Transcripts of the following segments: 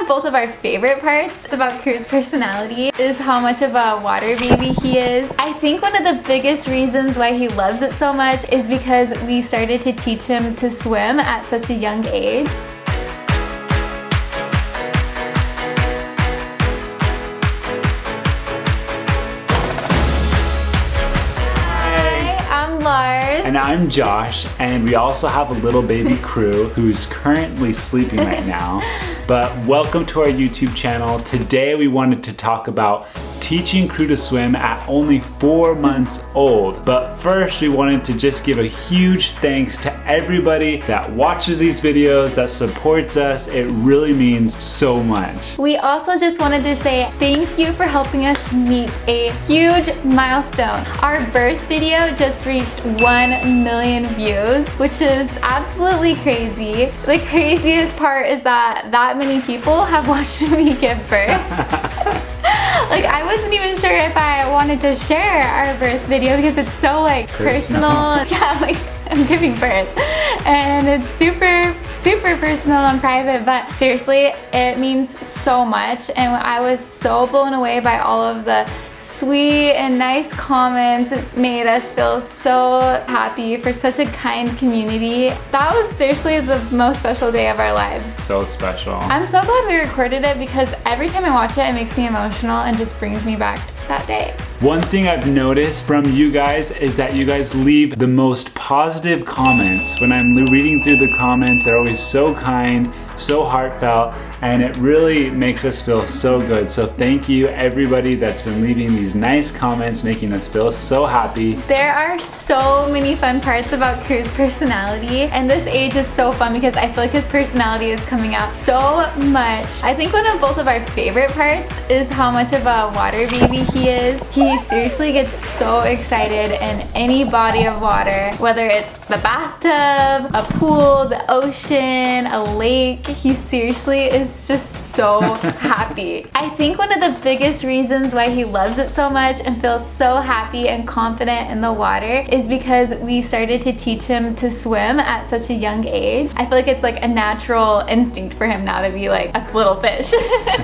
both of our favorite parts about Crew's personality is how much of a water baby he is. I think one of the biggest reasons why he loves it so much is because we started to teach him to swim at such a young age. And I'm Josh, and we also have a little baby Crew who's currently sleeping right now. But welcome to our YouTube channel. Today we wanted to talk about teaching Crew to swim at only 4 months old. But first we wanted to just give a huge thanks to everybody that watches these videos, that supports us. It really means so much. We also just wanted to say thank you for helping us meet a huge milestone. Our birth video just reached 1 million views, which is absolutely crazy. The craziest part is that many people have watched me give birth. Like, I wasn't even sure if I wanted to share our birth video because it's so like personal. Yeah, like I'm giving birth and it's super personal and private, but seriously, it means so much. And I was so blown away by all of the sweet and nice comments. It's made us feel so happy for such a kind community. That was seriously the most special day of our lives. So special. I'm so glad we recorded it because every time I watch it, it makes me emotional and just brings me back to that day. One thing I've noticed from you guys is that you guys leave the most positive comments. When I'm reading through the comments, they're always so kind, so heartfelt, and it really makes us feel so good. So thank you everybody that's been leaving these nice comments, making us feel so happy. There are so many fun parts about Crew's personality, and this age is so fun because I feel like his personality is coming out so much. I think one of both of our favorite parts is how much of a water baby he is. He seriously gets so excited in any body of water, whether it's the bathtub, a pool, the ocean, a lake. He seriously is just so happy. I think one of the biggest reasons why he loves it so much and feels so happy and confident in the water is because we started to teach him to swim at such a young age. I feel like it's like a natural instinct for him now to be like a little fish.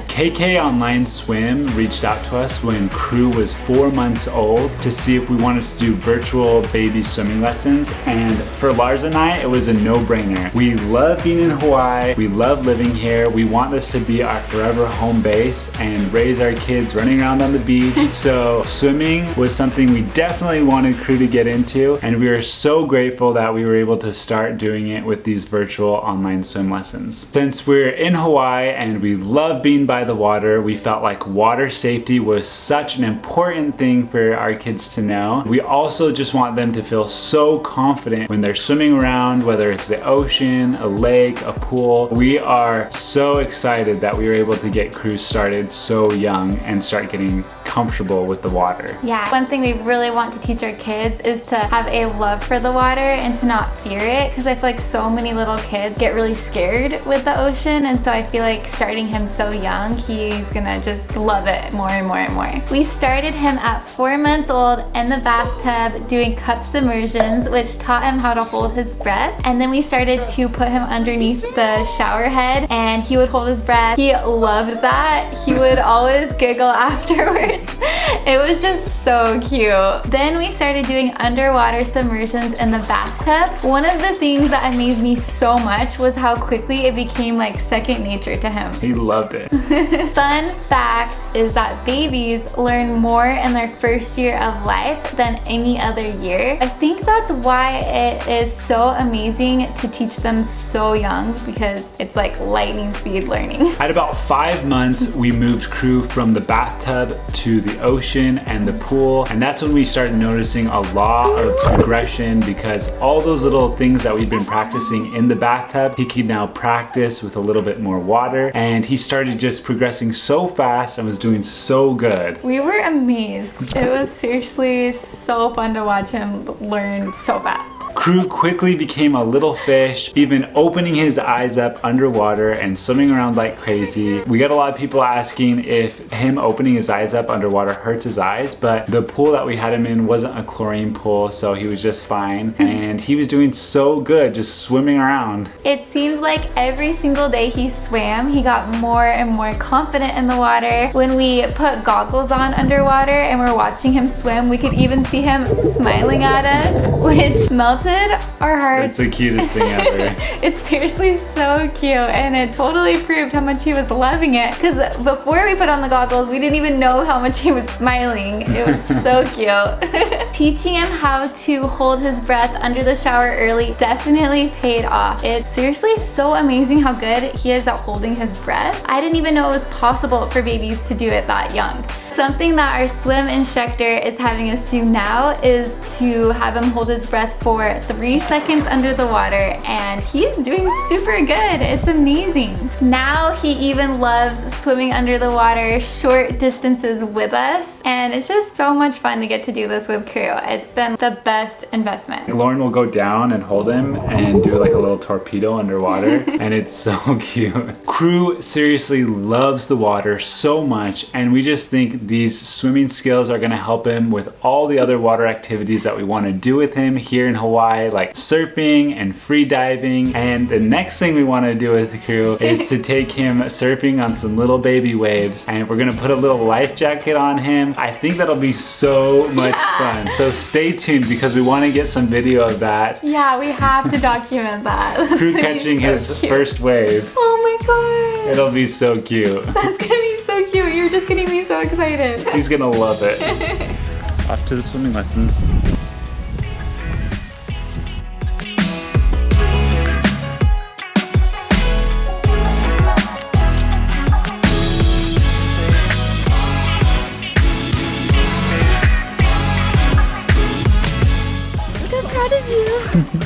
KK Online Swim reached out to us when Crew was 4 months old to see if we wanted to do virtual baby swimming lessons, and for Lars and I, it was a no-brainer. We love being in Hawaii, we love living here, we want this to be our forever home base and raise our kids running around on the beach. So swimming was something we definitely wanted Crew to get into, and we are so grateful that we were able to start doing it with these virtual online swim lessons. Since we're in Hawaii and we love being by the water, we felt like water safety was such an important thing for our kids to know. We also just want them to feel so confident when they're swimming around, whether it's the ocean, a lake, a pool. We are so excited that we were able to get Crew started so young and start getting comfortable with the water. Yeah, one thing we really want to teach our kids is to have a love for the water and to not fear it, because I feel like so many little kids get really scared with the ocean, and so I feel like starting him so young, he's gonna just love it more and more and more. We started him at 4 months old in the bathtub doing cup submersions, which taught him how to hold his breath, and then we started to put him underneath the shower head and he would hold his breath. He loved that. He would always giggle afterwards. It was just so cute. Then we started doing underwater submersions in the bathtub. One of the things that amazed me so much was how quickly it became like second nature to him. He loved it. Fun fact is that babies learn more in their first year of life than any other year. I think that's why it is so amazing to teach them so young, because it's like lightning speed learning. At about 5 months, we moved Crew from the bathtub to the ocean and the pool, and that's when we started noticing a lot of progression, because all those little things that we've been practicing in the bathtub, he can now practice with a little bit more water, and he started just progressing so fast and was doing so good. We were amazed. It was seriously so fun to watch him learn so fast. Crew quickly became a little fish, even opening his eyes up underwater and swimming around like crazy. We got a lot of people asking if him opening his eyes up underwater hurts his eyes, but the pool that we had him in wasn't a chlorine pool, so he was just fine. And he was doing so good, just swimming around. It seems like every single day he swam, he got more and more confident in the water. When we put goggles on underwater and we're watching him swim, we could even see him smiling at us, which melted our hearts. It's the cutest thing ever. It's seriously so cute, and it totally proved how much he was loving it, because before we put on the goggles, we didn't even know how much he was smiling. It was so cute. Teaching him how to hold his breath under the shower early definitely paid off. It's seriously so amazing how good he is at holding his breath. I didn't even know it was possible for babies to do it that young. Something that our swim instructor is having us do now is to have him hold his breath for 3 seconds under the water, and he's doing super good. It's amazing. Now he even loves swimming under the water short distances with us, and it's just so much fun to get to do this with Crew. It's been the best investment. Lauren will go down and hold him and do like a little torpedo underwater, and it's so cute. Crew seriously loves the water so much, and we just think these swimming skills are going to help him with all the other water activities that we want to do with him here in Hawaii, like surfing and free diving. And the next thing we want to do with the Crew is to take him surfing on some little baby waves, and we're going to put a little life jacket on him. I think that'll be so much fun. So stay tuned, because we want to get some video of that. Yeah, we have to document that. Crew catching his first wave. Oh my god. It'll be so cute. That's gonna be so cute. You're just getting me so excited. He's gonna love it. Off to the swimming lessons. I'm proud of you.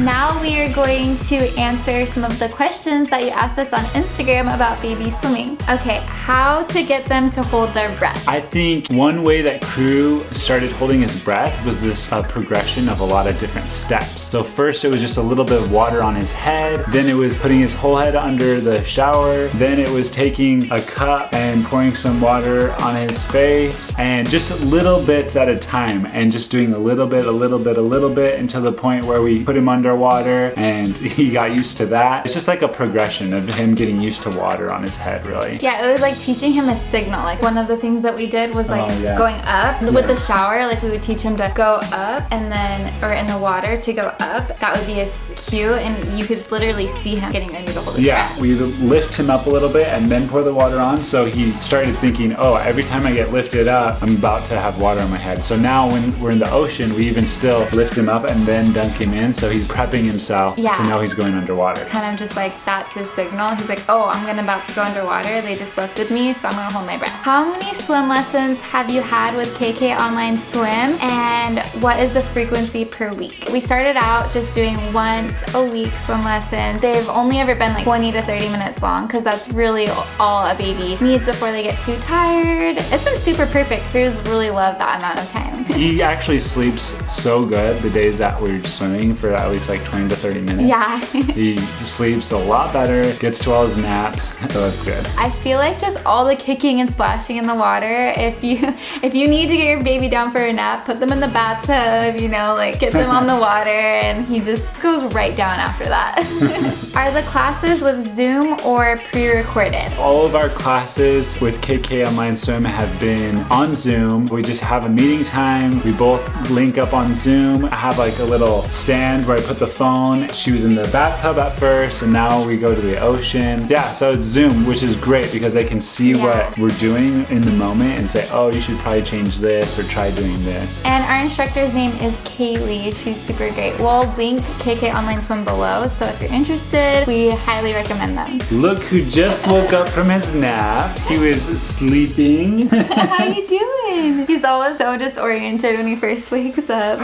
Now we are going to answer some of the questions that you asked us on Instagram about baby swimming. Okay, how to get them to hold their breath. I think one way that Crew started holding his breath was this progression of a lot of different steps. So first it was just a little bit of water on his head, then it was putting his whole head under the shower, then it was taking a cup and pouring some water on his face, and just little bits at a time, and just doing a little bit until the point where we put him underwater and he got used to that. It's just like a progression of him getting used to water on his head, really. Yeah, it was like teaching him a signal. Like one of the things that we did was like going up with the shower. Like we would teach him to go up, and then, or in the water to go up. That would be his cue, and you could literally see him getting ready to hold his breath. We lift him up a little bit and then pour the water on. So he started thinking, oh, every time I get lifted up, I'm about to have water on my head. So now when we're in the ocean, we even still lift him up and then dunk him in. So he's prepping himself to know he's going underwater. Kind of just like, that's his signal. He's like, oh, I'm about to go underwater. They just lifted me, so I'm gonna hold my breath. How many swim lessons have you had with KK Online Swim, and what is the frequency per week? We started out just doing once a week swim lessons. They've only ever been like 20 to 30 minutes long, because that's really all a baby needs before they get too tired. It's been super perfect. Crews really love that amount of time. He actually sleeps so good the days that we're swimming for at least like 20 to 30 minutes. Yeah. He sleeps a lot better, gets to all his naps, so that's good. I feel like just all the kicking and splashing in the water, if you need to get your baby down for a nap, put them in the bathtub, you know, like get them on the water, and he just goes right down after that. Are the classes with Zoom or pre-recorded? All of our classes with KK Online Swim have been on Zoom. We just have a meeting time. We both link up on Zoom. I have like a little stand where I put the phone. She was in the bathtub at first, and now we go to the ocean. Yeah, so it's Zoom, which is great because they can see what we're doing in the moment and say, oh, you should probably change this or try doing this. And our instructor's name is Kaylee. She's super great. We'll link KK Online Swim below, so if you're interested, we highly recommend them. Look who just woke up from his nap. He was sleeping. How you doing? He's always so disoriented when he first wakes up.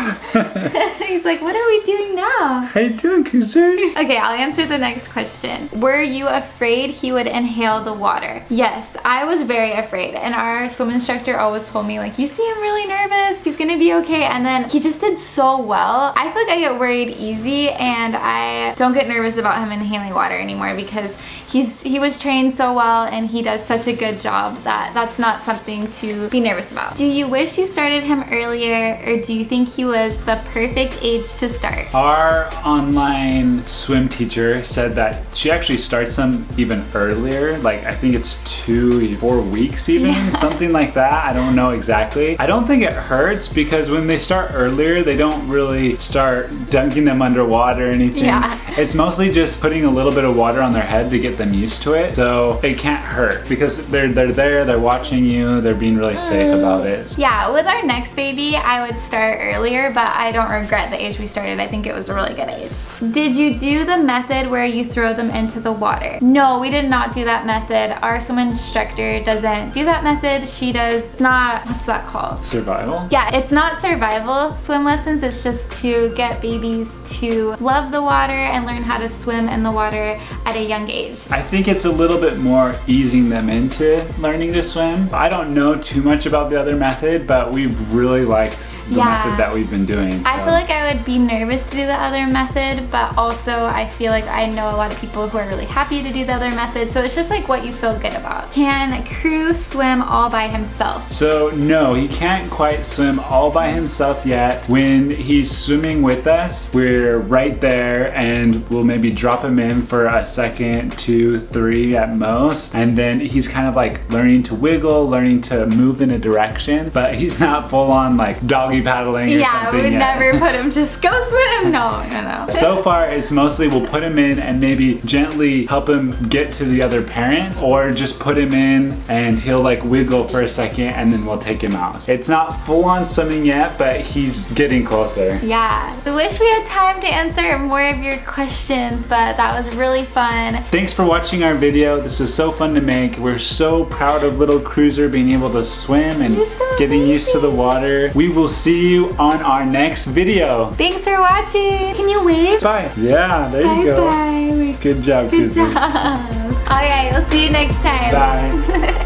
He's like, what are we doing? doing now? How you doing, cruisers? Okay, I'll answer the next question. Were you afraid he would inhale the water? Yes, I was very afraid. And our swim instructor always told me, like, you seem really nervous. He's gonna be okay. And then he just did so well. I feel like I get worried easy, and I don't get nervous about him inhaling water anymore because he was trained so well and he does such a good job that that's not something to be nervous about. Do you wish you started him earlier, or do you think he was the perfect age to start? Our online swim teacher said that she actually starts them even earlier. Like, I think it's 4 weeks even, something like that. I don't know exactly. I don't think it hurts because when they start earlier, they don't really start dunking them underwater or anything. Yeah. It's mostly just putting a little bit of water on their head to get them used to it. So it can't hurt because they're there, they're watching you, they're being really safe about it. Yeah, with our next baby, I would start earlier, but I don't regret the age we started. I think it was a really good age. Did you do the method where you throw them into the water? No, we did not do that method. Our swim instructor doesn't do that method. She does not, what's that called? Survival? Yeah, it's not survival swim lessons. It's just to get babies to love the water and learn how to swim in the water at a young age. I think it's a little bit more easing them into learning to swim. I don't know too much about the other method, but we've really liked the method that we've been doing. So. I feel like I would be nervous to do the other method, but also I feel like I know a lot of people who are really happy to do the other method, so it's just like what you feel good about. Can Crew swim all by himself? So no, he can't quite swim all by himself yet. When he's swimming with us, we're right there and we'll maybe drop him in for a second, 2, 3 at most, and then he's kind of like learning to wiggle, learning to move in a direction, but he's not full on like doggy paddling or something. Yeah, we would never put him just go swim. No. So far, it's mostly we'll put him in and maybe gently help him get to the other parent, or just put him in and he'll like wiggle for a second and then we'll take him out. It's not full on swimming yet, but he's getting closer. Yeah. I wish we had time to answer more of your questions, but that was really fun. Thanks for watching our video. This was so fun to make. We're so proud of little Cruiser being able to swim and getting used to the water. We will see you on our next video. Thanks for watching. Can you wave? Bye. Yeah, there you go. Bye. Good job, Good Cruiser. job. All right, we'll see you next time. Bye.